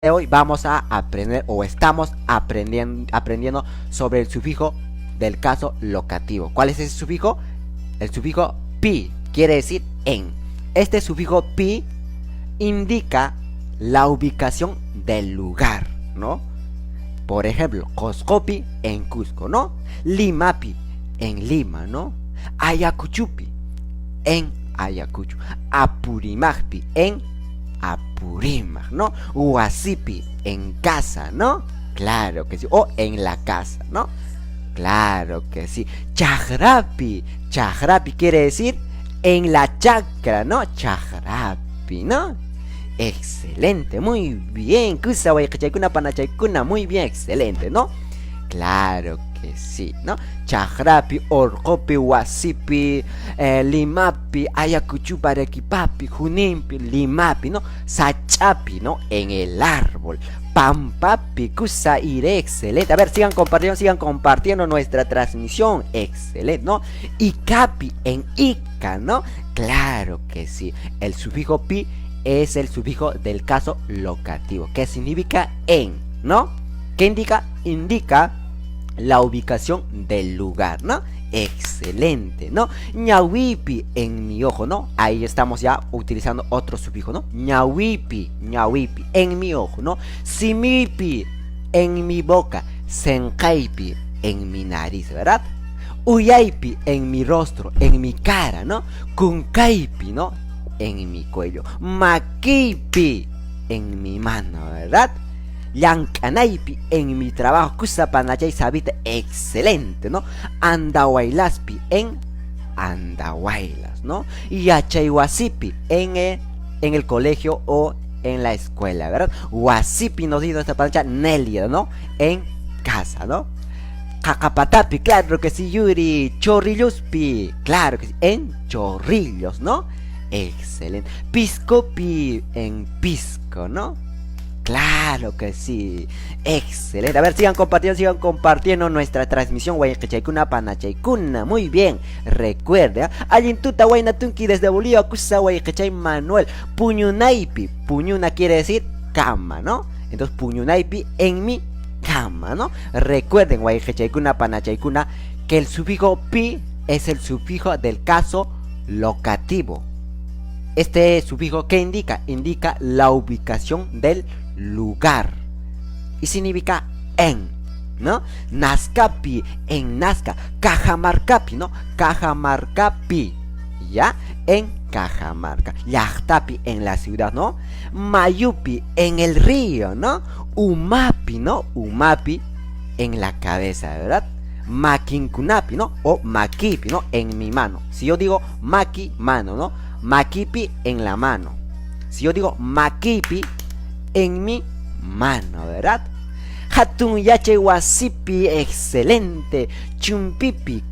De hoy vamos a aprender o estamos aprendiendo sobre el sufijo del caso locativo. ¿Cuál es ese sufijo? El sufijo pi, quiere decir en. Este sufijo pi indica la ubicación del lugar, ¿no? Por ejemplo, Cuscopi en Cusco, ¿no? Limapi en Lima, ¿no? Ayacuchupi en Ayacucho. Apurimagpi en Apurímac, ¿no? Huasipi en casa, ¿no? Claro que sí. O en la casa, ¿no? Claro que sí. Chajrapi. Chajrapi quiere decir en la chacra, ¿no? Chajrapi, ¿no? Excelente, muy bien. Kusawaykuna panachaykuna, muy bien, excelente, ¿no? Claro que sí, ¿no? Chajrapi, Orcopi, Huasipi, Limapi, Ayacuchupi, Arequipapi, Junimpi, Limapi, ¿no? Sachapi, ¿no? En el árbol. Pampapi, Kusaire, excelente. A ver, sigan compartiendo nuestra transmisión. Excelente, ¿no? Icapi en Ica, ¿no? Claro que sí. El sufijo pi es el sufijo del caso locativo, que significa en, ¿no? ¿Qué indica? Indica la ubicación del lugar, ¿no? Excelente, ¿no? Ñahuipi en mi ojo, ¿no? Ahí estamos ya utilizando otro sufijo, ¿no? Ñahuipi, ñahuipi en mi ojo, ¿no? Simipi en mi boca. Sencaipi en mi nariz, ¿verdad? Uyaipi en mi rostro, en mi cara, ¿no? Kunkaipi, ¿no? En mi cuello. Makipi en mi mano, ¿verdad? Llancanaipi en mi trabajo. Kusapanachay sabita, excelente, ¿no? Andahuaylaspi en Andahuaylas, ¿no? Yachayhuasipi en el colegio o en la escuela, ¿verdad? Huasipi nos dice esta palabra Nelia, ¿no? En casa, ¿no? Cacapatapi, claro que sí, Yuri. Chorrilluspi, claro que sí, en Chorrillos, ¿no? Excelente. Piscopi en Pisco, ¿no? Claro que sí. Excelente. A ver, sigan compartiendo nuestra transmisión. Guayachaykuna panachaykuna. Muy bien. Recuerde, Allintuta Huaynatunki desde Bolivia. Kusa Guayachay Manuel. Puñunaipi. Puñuna quiere decir cama, ¿no? Entonces, Puñunaipi en mi cama, ¿no? Recuerden, Guayachaykuna panachaykuna, que el sufijo pi es el sufijo del caso locativo. Este sufijo, ¿qué indica? Indica la ubicación del lugar. Y significa en, ¿no? Nazcapi, en Nazca. Cajamarcapi, ¿no? Cajamarcapi, ¿ya? En Cajamarca. Llactapi, en la ciudad, ¿no? Mayupi, en el río, ¿no? Umapi, ¿no? Umapi, en la cabeza, ¿verdad? Maquincunapi, ¿no? O maquipi, ¿no? En mi mano. Si yo digo maqui, mano, ¿no? Maquipi en la mano. Si yo digo maquipi en mi mano, ¿verdad? Hatun yache wasipi, excelente. Chumpipi,